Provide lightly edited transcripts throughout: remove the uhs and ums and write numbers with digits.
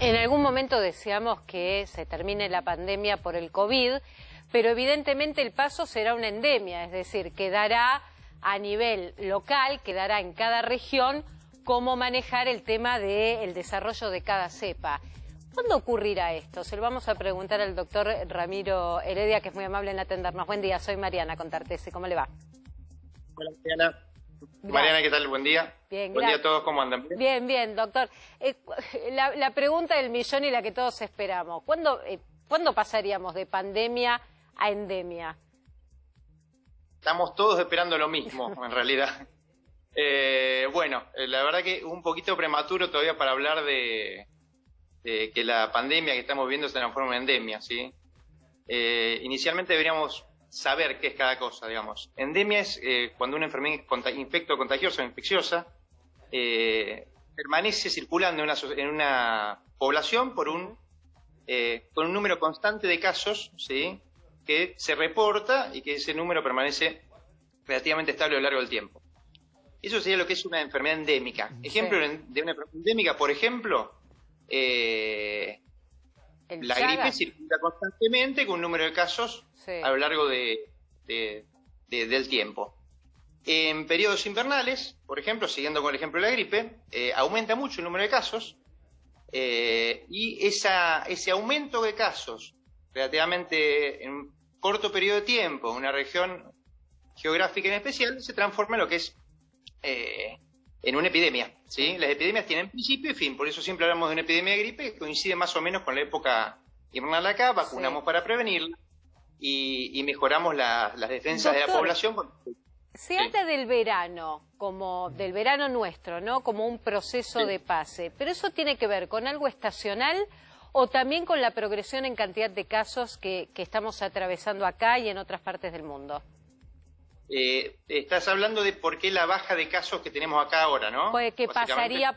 En algún momento deseamos que se termine la pandemia por el COVID, pero evidentemente el paso será una endemia, es decir, quedará a nivel local, quedará en cada región cómo manejar el tema del desarrollo de cada cepa. ¿Cuándo ocurrirá esto? Se lo vamos a preguntar al doctor Ramiro Heredia, que es muy amable en atendernos. Buen día, soy Mariana Contartese, ¿cómo le va? Hola, Mariana. Mariana, ¿qué tal? Buen día. Bien, buen día a todos, ¿cómo andan? Bien, bien, doctor. La pregunta del millón y la que todos esperamos. ¿Cuándo pasaríamos de pandemia a endemia? Estamos todos esperando lo mismo, en realidad. Bueno, la verdad que es un poquito prematuro todavía para hablar de que la pandemia que estamos viendo se transforma en endemia, ¿sí? Inicialmente deberíamos saber qué es cada cosa, digamos. Endemia es cuando una enfermedad infecto-contagiosa o infecciosa permanece circulando en una población con un número constante de casos, ¿sí?, que se reporta y que ese número permanece relativamente estable a lo largo del tiempo. Eso sería lo que es una enfermedad endémica. Ejemplo de una enfermedad endémica, por ejemplo, la gripe circula constantemente con un número de casos a lo largo del tiempo. En periodos invernales, por ejemplo, siguiendo con el ejemplo de la gripe, aumenta mucho el número de casos y ese aumento de casos relativamente en un corto periodo de tiempo, en una región geográfica en especial, se transforma en lo que es en una epidemia, ¿sí? Las epidemias tienen principio y fin, por eso siempre hablamos de una epidemia de gripe que coincide más o menos con la época invernal acá, vacunamos para prevenirla y mejoramos las defensas de la población. Se habla del verano, como del verano nuestro, ¿no? Como un proceso de pase, pero ¿eso tiene que ver con algo estacional o también con la progresión en cantidad de casos que estamos atravesando acá y en otras partes del mundo? Estás hablando de por qué la baja de casos que tenemos acá ahora, ¿no? Pues,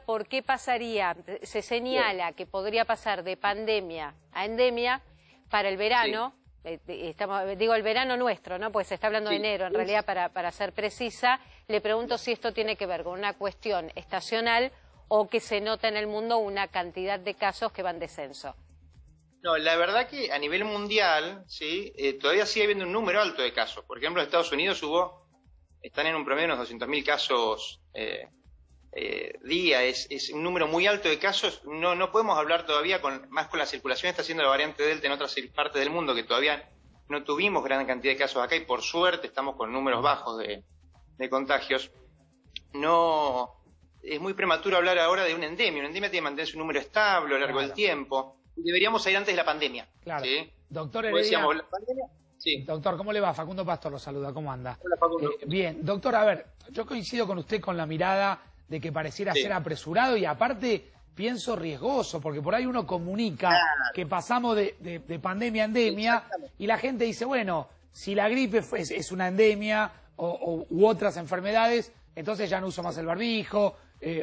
¿por qué pasaría? Se señala que podría pasar de pandemia a endemia para el verano. Digo el verano nuestro, ¿no? Pues se está hablando de enero, en realidad, para ser precisa. Le pregunto si esto tiene que ver con una cuestión estacional o que se nota en el mundo una cantidad de casos que va en descenso. No, la verdad que a nivel mundial, todavía sigue habiendo un número alto de casos. Por ejemplo, en Estados Unidos están en un promedio de unos 200.000 casos día. Es un número muy alto de casos. No podemos hablar todavía, más con la circulación que está haciendo la variante Delta en otras partes del mundo, que todavía no tuvimos gran cantidad de casos acá y por suerte estamos con números bajos de contagios. No, es muy prematuro hablar ahora de una endemia. Una endemia tiene que mantenerse un número estable a lo largo del tiempo. Deberíamos ir antes de la pandemia. Claro. ¿Sí? Doctor Heredia, ¿la pandemia? Sí. Doctor, ¿cómo le va? Facundo Pastor lo saluda, ¿cómo anda? Hola, Facundo. Bien, doctor, a ver, yo coincido con usted con la mirada de que pareciera ser apresurado y aparte pienso riesgoso, porque por ahí uno comunica que pasamos de pandemia a endemia y la gente dice, bueno, si la gripe es una endemia u otras enfermedades, entonces ya no uso más el barbijo,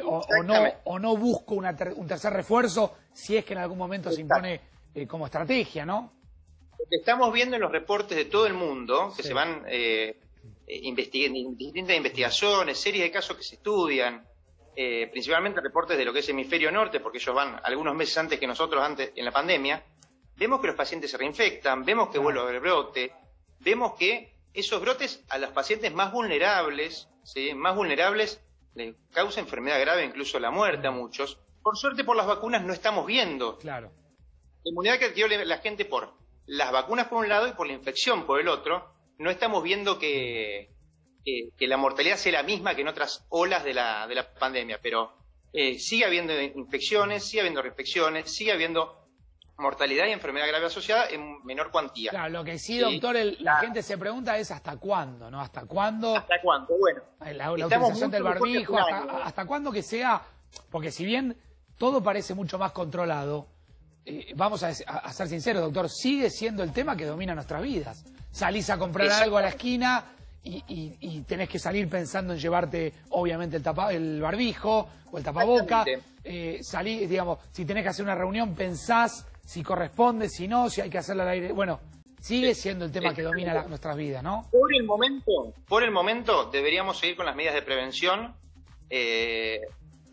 o no busco un tercer refuerzo si es que en algún momento se impone como estrategia, ¿no? Lo que estamos viendo en los reportes de todo el mundo, que se van distintas investigaciones, series de casos que se estudian, principalmente reportes de lo que es hemisferio norte, porque ellos van algunos meses antes que nosotros, antes en la pandemia, vemos que los pacientes se reinfectan, vemos que vuelve a haber brote, vemos que esos brotes a los pacientes más vulnerables, les causa enfermedad grave, incluso la muerte a muchos. Por suerte, por las vacunas no estamos viendo. Claro. La inmunidad que adquirió la gente por las vacunas por un lado y por la infección por el otro, no estamos viendo que la mortalidad sea la misma que en otras olas de la pandemia, pero sigue habiendo infecciones, sigue habiendo reinfecciones, sigue habiendo mortalidad y enfermedad grave asociada en menor cuantía. Claro, lo que sí, doctor, la gente se pregunta es ¿hasta cuándo? ¿No? ¿Hasta cuándo? ¿Hasta cuándo? Bueno, la utilización del barbijo, ¿hasta cuándo que sea? Porque si bien todo parece mucho más controlado, vamos a ser sinceros, doctor, sigue siendo el tema que domina nuestras vidas. Salís a comprar algo a la esquina y tenés que salir pensando en llevarte, obviamente, el barbijo o el tapaboca. Salís, digamos, si tenés que hacer una reunión, pensás si corresponde, si no, si hay que hacerla al aire. Bueno, sigue siendo el tema que domina nuestras vidas, ¿no? Por el momento deberíamos seguir con las medidas de prevención,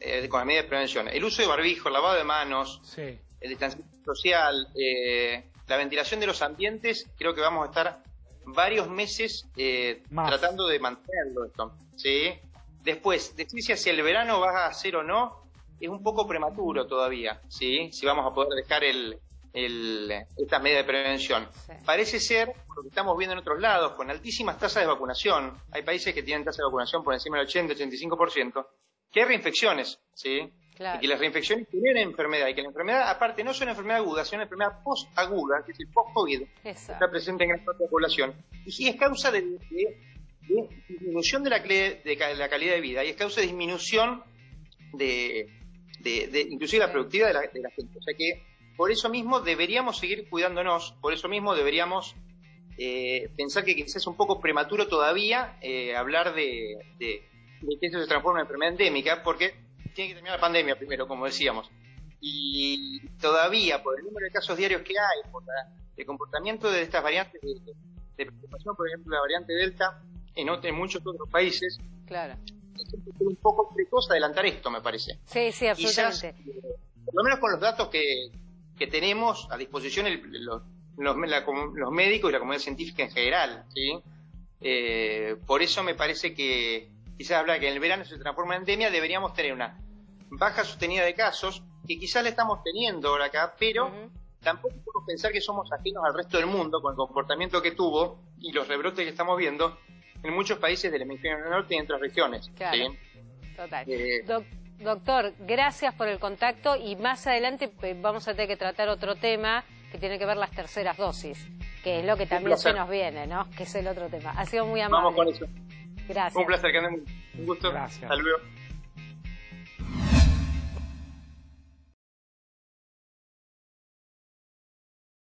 El uso de barbijo, el lavado de manos, el distanciamiento social, la ventilación de los ambientes, creo que vamos a estar varios meses tratando de mantenerlo esto, ¿sí? Después, decir si hacia el verano vas a hacer o no, es un poco prematuro todavía, ¿sí? Si vamos a poder dejar estas medidas de prevención. Sí. Parece ser, por lo que estamos viendo en otros lados, con altísimas tasas de vacunación, hay países que tienen tasas de vacunación por encima del 80-85%, que hay reinfecciones, ¿sí? Claro. Y que las reinfecciones tienen enfermedad, y que la enfermedad, aparte, no es una enfermedad aguda, sino una enfermedad post-aguda, que es el post-COVID, que está presente en gran parte de la población, y es causa de disminución de la calidad de vida, y es causa de disminución inclusive la productividad de la gente. O sea que por eso mismo deberíamos seguir cuidándonos, por eso mismo deberíamos pensar que quizás es un poco prematuro todavía hablar de que esto se transforme en enfermedad endémica, porque tiene que terminar la pandemia primero, como decíamos. Y todavía, por el número de casos diarios que hay, por el comportamiento de estas variantes de preocupación, por ejemplo, la variante Delta, en muchos otros países, claro, es un poco precoz adelantar esto, me parece. Sí, sí, absolutamente. Quizás, por lo menos con los datos que tenemos a disposición los médicos y la comunidad científica en general, ¿sí? Por eso me parece que quizás hablar que en el verano se transforma en endemia, deberíamos tener una baja sostenida de casos, que quizás la estamos teniendo ahora acá, pero tampoco podemos pensar que somos ajenos al resto del mundo con el comportamiento que tuvo y los rebrotes que estamos viendo en muchos países del hemisferio norte y en otras regiones. Claro. ¿Sí? Total. Doctor, gracias por el contacto, y más adelante vamos a tener que tratar otro tema que tiene que ver las terceras dosis, que es lo que también se nos viene, ¿no? Que es el otro tema. Ha sido muy amable. Vamos con eso. Gracias. Un placer, que anden. Un gusto. Gracias. Hasta luego.